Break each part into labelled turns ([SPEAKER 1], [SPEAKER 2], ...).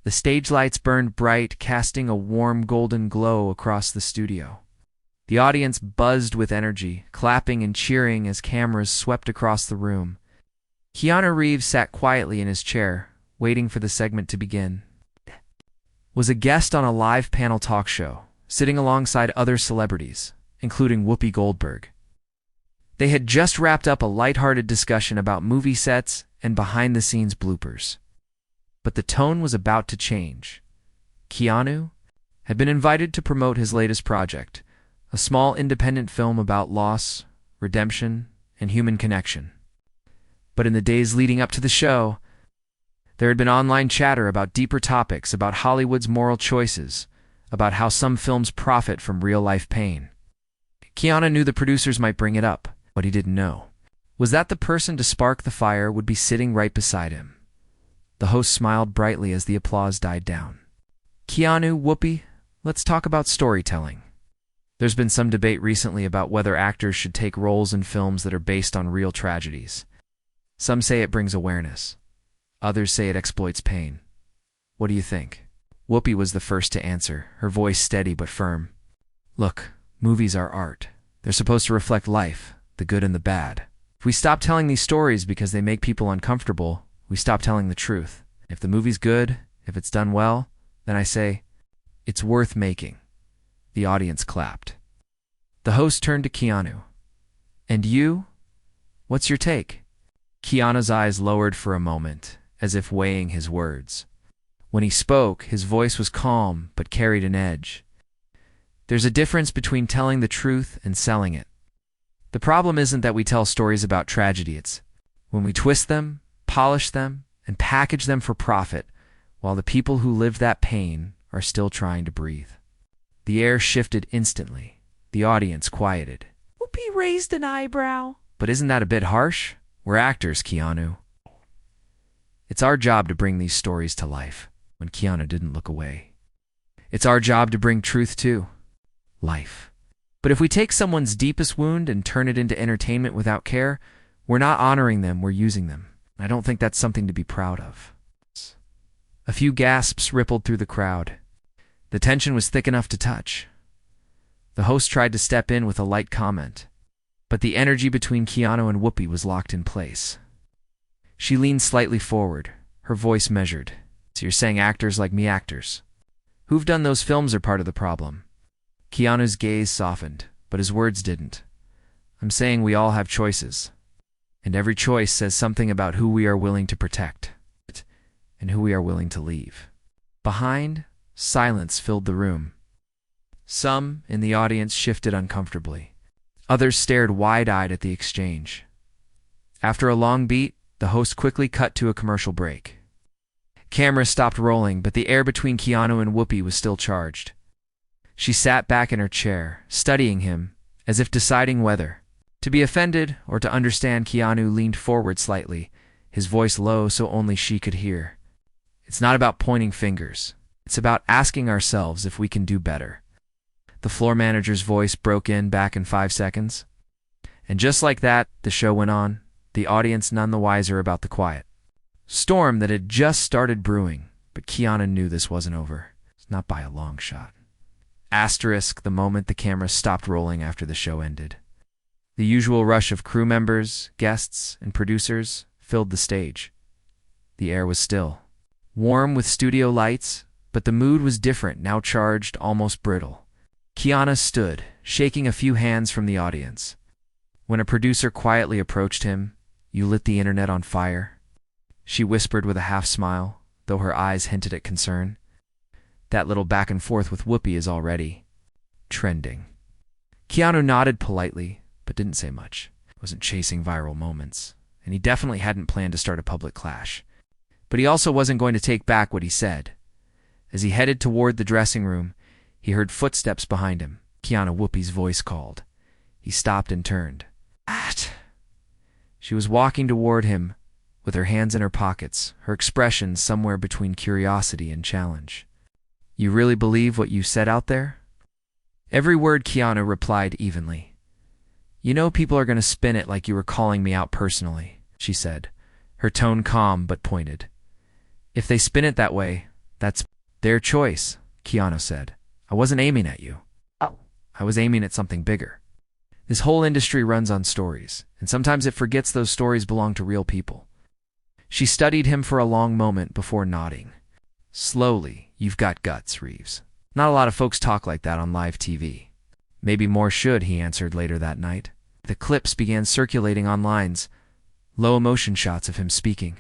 [SPEAKER 1] The stage lights burned bright, casting a warm golden glow across the studio. The audience buzzed with energy, clapping and cheering as cameras swept across the room. Keanu Reeves sat quietly in his chair, waiting for the segment to begin. Was a guest on a live panel talk show, sitting alongside other celebrities, including Whoopi Goldberg. They had just wrapped up a lighthearted discussion about movie sets and behind-the-scenes bloopers. But the tone was about to change. Keanu had been invited to promote his latest project, a small independent film about loss, redemption, and human connection. But in the days leading up to the show, there had been online chatter about deeper topics, about Hollywood's moral choices, about how some films profit from real-life pain. Keanu knew the producers might bring it up, but he didn't know was that the person to spark the fire would be sitting right beside him. The host smiled brightly as the applause died down. Keanu, Whoopi, let's talk about storytelling. There's been some debate recently about whether actors should take roles in films that are based on real tragedies. Some say it brings awareness. Others say it exploits pain. What do you think? Whoopi was the first to answer, her voice steady but firm. Look, movies are art. They're supposed to reflect life, the good and the bad. If we stop telling these stories because they make people uncomfortable, we stop telling the truth. If the movie's good, if it's done well, then I say, it's worth making. The audience clapped. The host turned to Keanu. And you? What's your take? Keanu's eyes lowered for a moment, as if weighing his words. When he spoke, his voice was calm but carried an edge. There's a difference between telling the truth and selling it. The problem isn't that we tell stories about tragedy, it's when we twist them, polish them, and package them for profit, while the people who lived that pain are still trying to breathe. The air shifted instantly. The audience quieted.
[SPEAKER 2] Whoopi raised an eyebrow.
[SPEAKER 1] But isn't that a bit harsh? We're actors, Keanu. It's our job to bring these stories to life. When Keanu didn't look away. It's our job to bring truth to life. But if we take someone's deepest wound and turn it into entertainment without care, we're not honoring them, we're using them. I don't think that's something to be proud of. A few gasps rippled through the crowd. The tension was thick enough to touch. The host tried to step in with a light comment, but the energy between Keanu and Whoopi was locked in place. She leaned slightly forward, her voice measured. So you're saying actors like me actors? Who've done those films are part of the problem. Keanu's gaze softened, but his words didn't. I'm saying we all have choices, and every choice says something about who we are willing to protect and who we are willing to leave. Behind, silence filled the room. Some in the audience shifted uncomfortably. Others stared wide-eyed at the exchange. After a long beat, the host quickly cut to a commercial break. Camera stopped rolling, but the air between Keanu and Whoopi was still charged. She sat back in her chair, studying him, as if deciding whether to be offended or to understand. Keanu leaned forward slightly, his voice low so only she could hear. It's not about pointing fingers. It's about asking ourselves if we can do better. The floor manager's voice broke in back in 5 seconds. And just like that, the show went on, the audience none the wiser about the quiet storm that had just started brewing. But Keanu knew this wasn't over. Not by a long shot. Asterisk the moment the camera stopped rolling after the show ended. The usual rush of crew members, guests, and producers filled the stage. The air was still, warm with studio lights, but the mood was different, now charged, almost brittle. Keanu stood, shaking a few hands from the audience. When a producer quietly approached him, "You lit the internet on fire," she whispered with a half-smile, though her eyes hinted at concern. That little back and forth with Whoopi is already trending. Keanu nodded politely, but didn't say much. He wasn't chasing viral moments, and he definitely hadn't planned to start a public clash. But he also wasn't going to take back what he said. As he headed toward the dressing room, he heard footsteps behind him. Keanu, Whoopi's voice called. He stopped and turned. "At!" She was walking toward him, with her hands in her pockets, her expression somewhere between curiosity and challenge. "You really believe what you said out there?" Every word, Keanu replied evenly. "You know people are going to spin it like you were calling me out personally," she said, her tone calm but pointed. "If they spin it that way, That's their choice, Keanu said. I wasn't aiming at you. I was aiming at something bigger. This whole industry runs on stories, and sometimes it forgets those stories belong to real people. She studied him for a long moment before nodding. Slowly, you've got guts, Reeves. Not a lot of folks talk like that on live TV. Maybe more should, he answered later that night. The clips began circulating online, low-emotion shots of him speaking.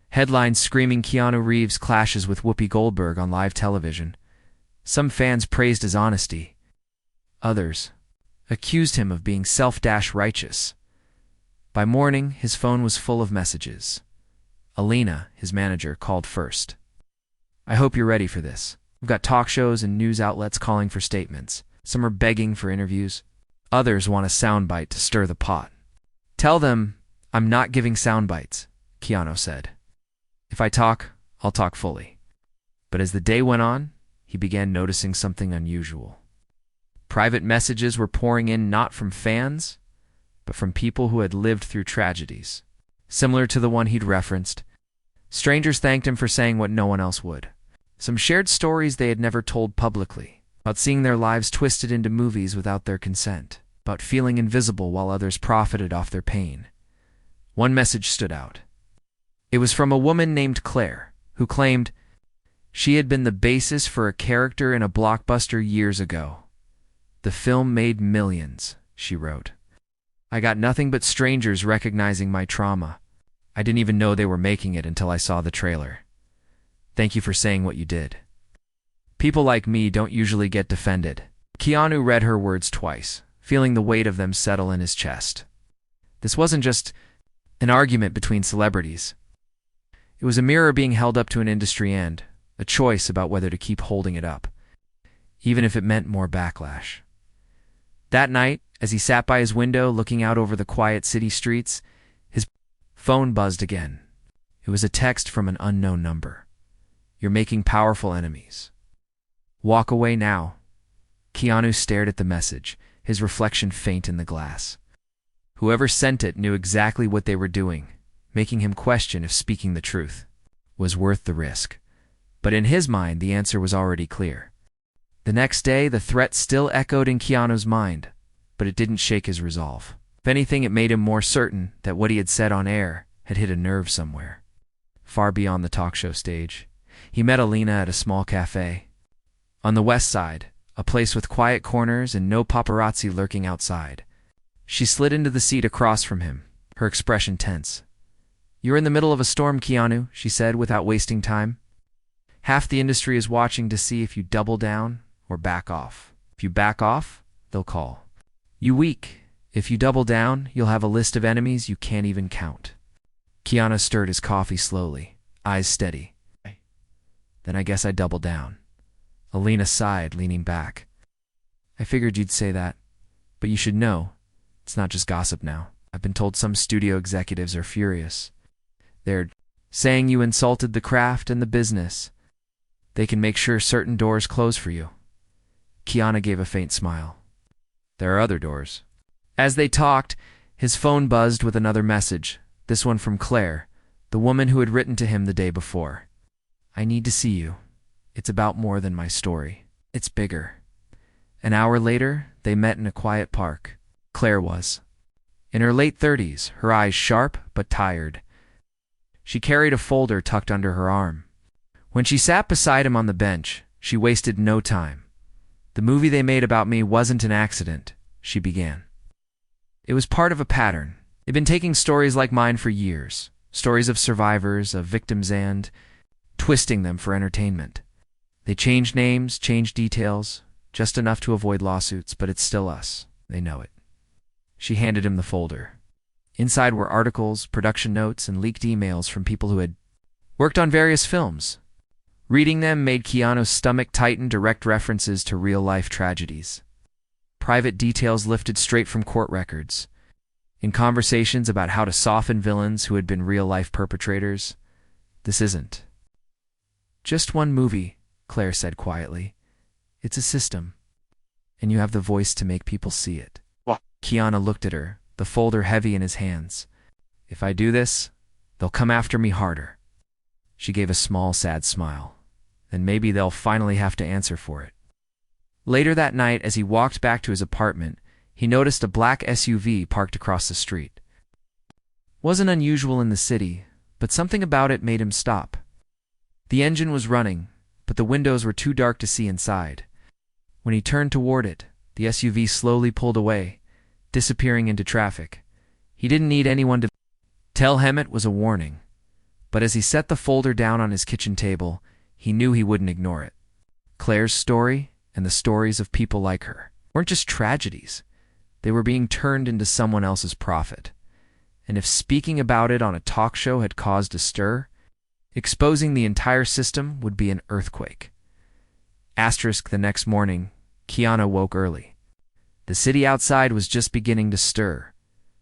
[SPEAKER 1] Headlines screaming Keanu Reeves clashes with Whoopi Goldberg on live television. Some fans praised his honesty. Others accused him of being self-righteous. By morning, his phone was full of messages. Alina, his manager, called first. I hope you're ready for this. We've got talk shows and news outlets calling for statements. Some are begging for interviews. Others want a soundbite to stir the pot. Tell them I'm not giving sound bites, Keanu said. If I talk, I'll talk fully. But as the day went on, he began noticing something unusual. Private messages were pouring in not from fans, but from people who had lived through tragedies, similar to the one he'd referenced. Strangers thanked him for saying what no one else would. Some shared stories they had never told publicly, about seeing their lives twisted into movies without their consent, about feeling invisible while others profited off their pain. One message stood out. It was from a woman named Claire, who claimed she had been the basis for a character in a blockbuster years ago. The film made millions, she wrote. I got nothing but strangers recognizing my trauma. I didn't even know they were making it until I saw the trailer. Thank you for saying what you did. People like me don't usually get defended. Keanu read her words twice, feeling the weight of them settle in his chest. This wasn't just an argument between celebrities. It was a mirror being held up to an industry and a choice about whether to keep holding it up, even if it meant more backlash. That night, as he sat by his window looking out over the quiet city streets, his phone buzzed again. It was a text from an unknown number. You're making powerful enemies. Walk away now. Keanu stared at the message, his reflection faint in the glass. Whoever sent it knew exactly what they were doing, making him question if speaking the truth was worth the risk. But in his mind, the answer was already clear. The next day, the threat still echoed in Keanu's mind, but it didn't shake his resolve. If anything, it made him more certain that what he had said on air had hit a nerve somewhere. Far beyond the talk show stage, he met Alina at a small cafe. On the west side, a place with quiet corners and no paparazzi lurking outside. She slid into the seat across from him, her expression tense. You're in the middle of a storm, Keanu, she said without wasting time. Half the industry is watching to see if you double down or back off. If you back off, they'll call you weak. If you double down, you'll have a list of enemies you can't even count. Keanu stirred his coffee slowly, eyes steady. Then I guess I double down. Alina sighed, leaning back. I figured you'd say that, but you should know, it's not just gossip now. I've been told some studio executives are furious. They're saying you insulted the craft and the business. They can make sure certain doors close for you. Keanu gave a faint smile. There are other doors. As they talked, his phone buzzed with another message, this one from Claire, the woman who had written to him the day before. I need to see you. It's about more than my story. It's bigger. An hour later, they met in a quiet park. Claire was. In her late 30s, her eyes sharp but tired. She carried a folder tucked under her arm. When she sat beside him on the bench, she wasted no time. The movie they made about me wasn't an accident, she began. It was part of a pattern. They'd been taking stories like mine for years, stories of survivors, of victims, and twisting them for entertainment. They changed names, changed details, just enough to avoid lawsuits, but it's still us. They know it. She handed him the folder. Inside were articles, production notes, and leaked emails from people who had worked on various films. Reading them made Keanu's stomach tighten, direct references to real-life tragedies. Private details lifted straight from court records. In conversations about how to soften villains who had been real-life perpetrators. This isn't just one movie, Claire said quietly. It's a system, and you have the voice to make people see it. What? Keanu looked at her, the folder heavy in his hands. If I do this, they'll come after me harder. She gave a small, sad smile. then maybe they'll finally have to answer for it. Later that night, as he walked back to his apartment, he noticed a black SUV parked across the street. Wasn't unusual in the city, but something about it made him stop. The engine was running, but the windows were too dark to see inside. When he turned toward it, the SUV slowly pulled away, disappearing into traffic. He didn't need anyone to tell him it was a warning, but as he set the folder down on his kitchen table, he knew he wouldn't ignore it. Claire's story, and the stories of people like her, weren't just tragedies. They were being turned into someone else's profit. And if speaking about it on a talk show had caused a stir, exposing the entire system would be an earthquake. Asterisk the next morning, Keanu woke early. The city outside was just beginning to stir,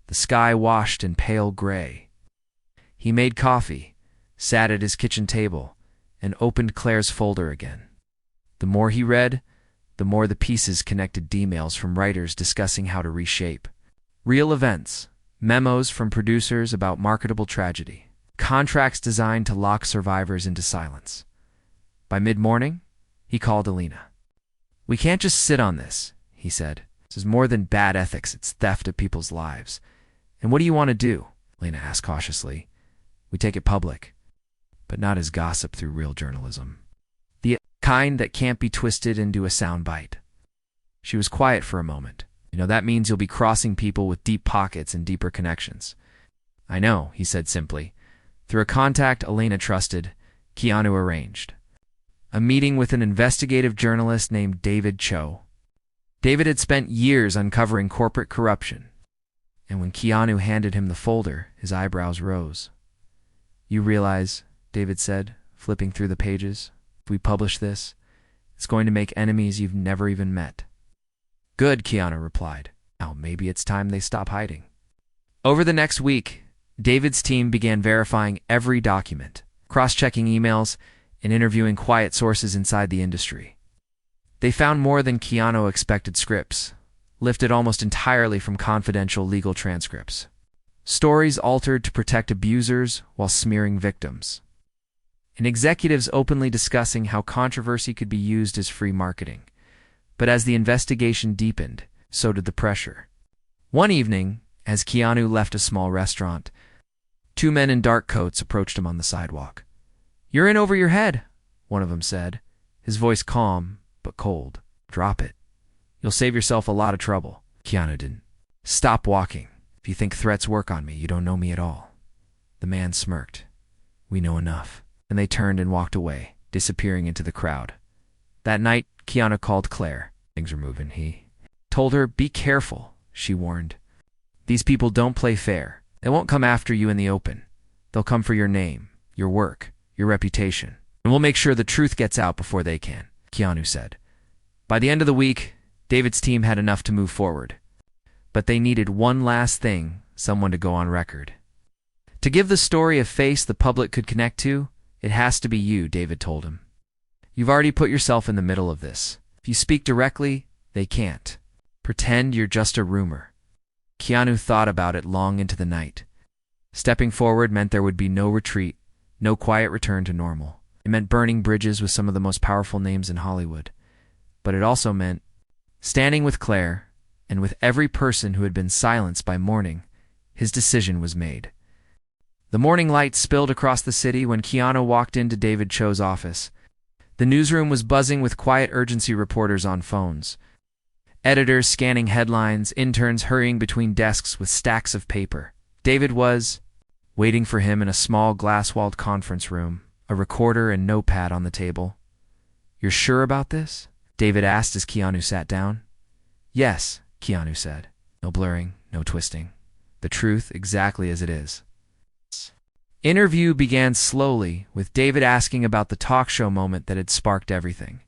[SPEAKER 1] the sky washed in pale gray. He made coffee, sat at his kitchen table, and opened Claire's folder again. The more he read, the more the pieces connected emails from writers discussing how to reshape real events, memos from producers about marketable tragedy, contracts designed to lock survivors into silence. By mid-morning, he called Alina. "We can't just sit on this," he said. "This is more than bad ethics, it's theft of people's lives." "And what do you want to do?" Alina asked cautiously. "We take it public, but not as gossip through real journalism. The kind that can't be twisted into a soundbite." She was quiet for a moment. That means you'll be crossing people with deep pockets and deeper connections." "I know," he said simply. Through a contact Elena trusted, Keanu arranged a meeting with an investigative journalist named David Cho. David had spent years uncovering corporate corruption, and when Keanu handed him the folder, his eyebrows rose. "You realize," David said, flipping through the pages, "if we publish this, it's going to make enemies you've never even met." "Good," Keanu replied. "Now maybe it's time they stop hiding." Over the next week, David's team began verifying every document, cross-checking emails, and interviewing quiet sources inside the industry. They found more than Keanu expected: scripts, lifted almost entirely from confidential legal transcripts, stories altered to protect abusers while smearing victims, and executives openly discussing how controversy could be used as free marketing. But as the investigation deepened, so did the pressure. One evening, as Keanu left a small restaurant, two men in dark coats approached him on the sidewalk. "You're in over your head," one of them said, his voice calm but cold. "Drop it. You'll save yourself a lot of trouble." Keanu didn't. "Stop walking. If you think threats work on me, you don't know me at all." The man smirked. "We know enough." And they turned and walked away, disappearing into the crowd. That night, Keanu called Claire. "Things are moving," he told her. "Be careful," she warned. "These people don't play fair. They won't come after you in the open. They'll come for your name, your work, your reputation. And we'll make sure the truth gets out before they can," Keanu said. By the end of the week, David's team had enough to move forward. But they needed one last thing: someone to go on record. "To give the story a face the public could connect to, it has to be you," David told him. "You've already put yourself in the middle of this. If you speak directly, they can't. Pretend you're just a rumor." Keanu thought about it long into the night. Stepping forward meant there would be no retreat, no quiet return to normal. It meant burning bridges with some of the most powerful names in Hollywood. But it also meant standing with Claire, and with every person who had been silenced by morning. His decision was made. The morning light spilled across the city when Keanu walked into David Cho's office. The newsroom was buzzing with quiet urgency reporters on phones, editors scanning headlines, interns hurrying between desks with stacks of paper. David was waiting for him in a small glass-walled conference room, a recorder and notepad on the table. "You're sure about this?" David asked as Keanu sat down. "Yes," Keanu said. "No blurring, no twisting. The truth exactly as it is." Interview began slowly, with David asking about the talk show moment that had sparked everything.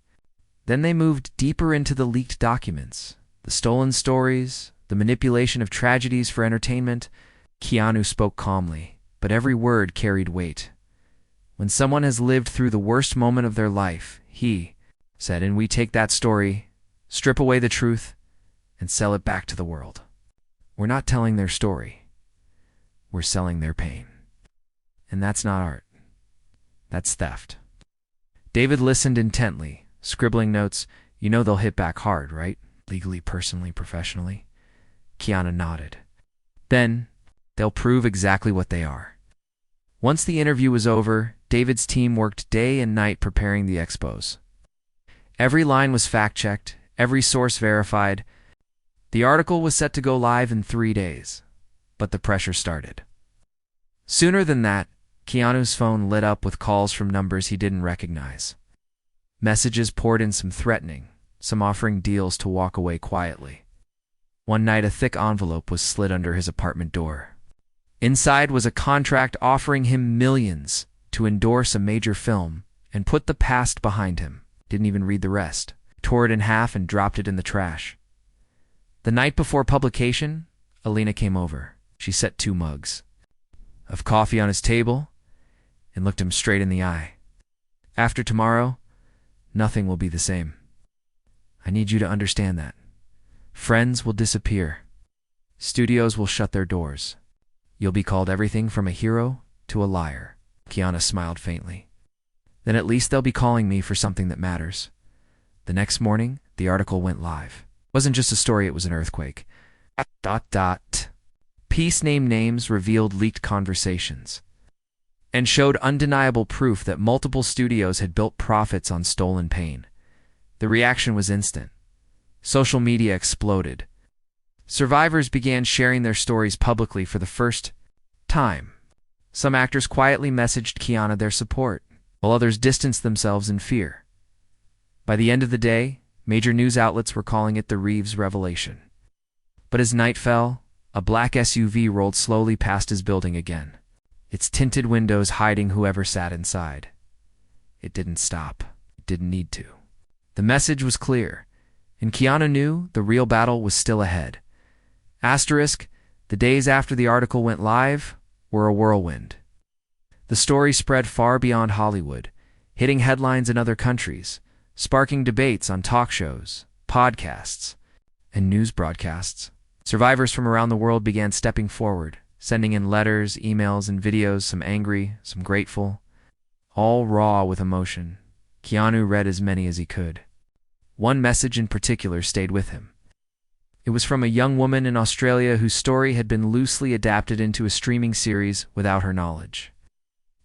[SPEAKER 1] Then they moved deeper into the leaked documents, the stolen stories, the manipulation of tragedies for entertainment. Keanu spoke calmly, but every word carried weight. "When someone has lived through the worst moment of their life," he said, "and we take that story, strip away the truth, and sell it back to the world. We're not telling their story. We're selling their pain. And that's not art. That's theft." David listened intently, scribbling notes. You know they'll hit back hard, right? Legally, personally, professionally. Keanu nodded. Then, they'll prove exactly what they are. Once the interview was over, David's team worked day and night preparing the expos. Every line was fact-checked, every source verified. The article was set to go live in 3 days, but the pressure started. Sooner than that, Keanu's phone lit up with calls from numbers he didn't recognize. Messages poured in, some threatening, some offering deals to walk away quietly. One night, a thick envelope was slid under his apartment door. Inside was a contract offering him millions to endorse a major film and put the past behind him. Didn't even read the rest. Tore it in half and dropped it in the trash. The night before publication, Alina came over. She set 2 mugs of coffee on his table and looked him straight in the eye. After tomorrow, nothing will be the same. I need you to understand that. Friends will disappear. Studios will shut their doors. You'll be called everything from a hero to a liar. Keanu smiled faintly. Then at least they'll be calling me for something that matters. The next morning, the article went live. It wasn't just a story, it was an earthquake. ... Piece named names revealed leaked conversations and showed undeniable proof that multiple studios had built profits on stolen pain. The reaction was instant. Social media exploded. Survivors began sharing their stories publicly for the first time. Some actors quietly messaged Keanu their support, while others distanced themselves in fear. By the end of the day, major news outlets were calling it the Reeves revelation. But as night fell, a black SUV rolled slowly past his building again, its tinted windows hiding whoever sat inside. It didn't stop. It didn't need to. The message was clear, and Keanu knew the real battle was still ahead. Asterisk, the days after the article went live were a whirlwind. The story spread far beyond Hollywood, hitting headlines in other countries, sparking debates on talk shows, podcasts, and news broadcasts. Survivors from around the world began stepping forward, sending in letters, emails, and videos, some angry, some grateful, all raw with emotion. Keanu read as many as he could. One message in particular stayed with him. It was from a young woman in Australia whose story had been loosely adapted into a streaming series without her knowledge.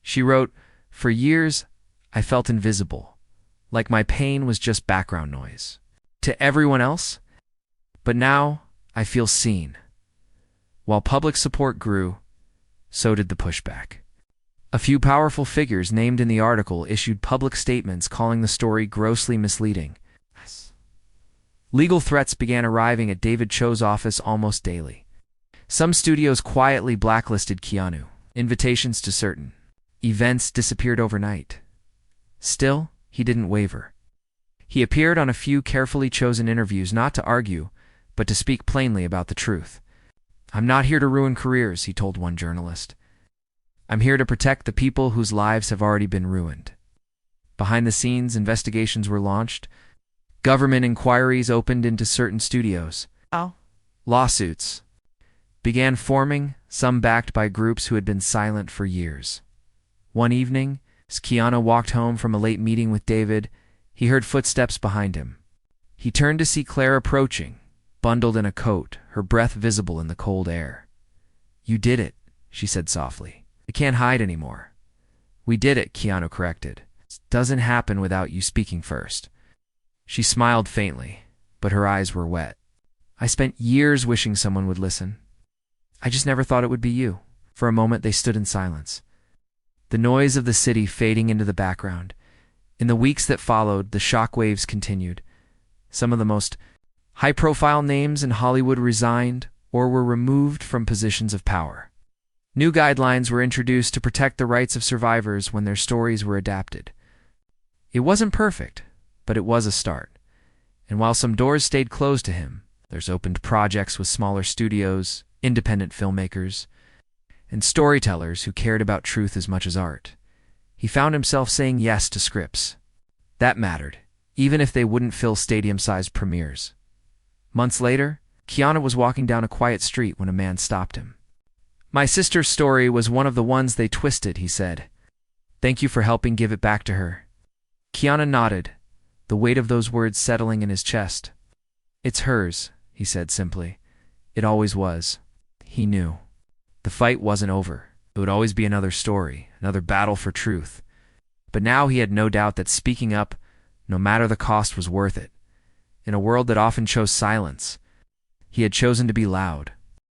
[SPEAKER 1] She wrote, "For years, I felt invisible, like my pain was just background noise to everyone else, but now I feel seen." While public support grew, so did the pushback. A few powerful figures named in the article issued public statements calling the story grossly misleading. Legal threats began arriving at David Cho's office almost daily. Some studios quietly blacklisted Keanu. Invitations to certain events disappeared overnight. Still, he didn't waver. He appeared on a few carefully chosen interviews not to argue, but to speak plainly about the truth. "I'm not here to ruin careers," he told one journalist. "I'm here to protect the people whose lives have already been ruined." Behind the scenes, investigations were launched. Government inquiries opened into certain studios. Lawsuits began forming, some backed by groups who had been silent for years. One evening, as Keanu walked home from a late meeting with David, he heard footsteps behind him. He turned to see Claire approaching, bundled in a coat, her breath visible in the cold air. "You did it," she said softly. "I can't hide anymore." "We did it," Keanu corrected. "It doesn't happen without you speaking first." She smiled faintly, but her eyes were wet. "I spent years wishing someone would listen. I just never thought it would be you." For a moment they stood in silence, the noise of the city fading into the background. In the weeks that followed, the shockwaves continued. Some of the most high-profile names in Hollywood resigned or were removed from positions of power. New guidelines were introduced to protect the rights of survivors when their stories were adapted. It wasn't perfect, but it was a start. And while some doors stayed closed to him, there's opened projects with smaller studios, independent filmmakers, and storytellers who cared about truth as much as art. He found himself saying yes to scripts. That mattered, even if they wouldn't fill stadium-sized premieres. Months later, Keanu was walking down a quiet street when a man stopped him. "My sister's story was one of the ones they twisted," he said. "Thank you for helping give it back to her." Keanu nodded, the weight of those words settling in his chest. "It's hers," he said simply. "It always was." He knew. The fight wasn't over. It would always be another story, another battle for truth. But now he had no doubt that speaking up, no matter the cost, was worth it. In a world that often chose silence, he had chosen to be loud.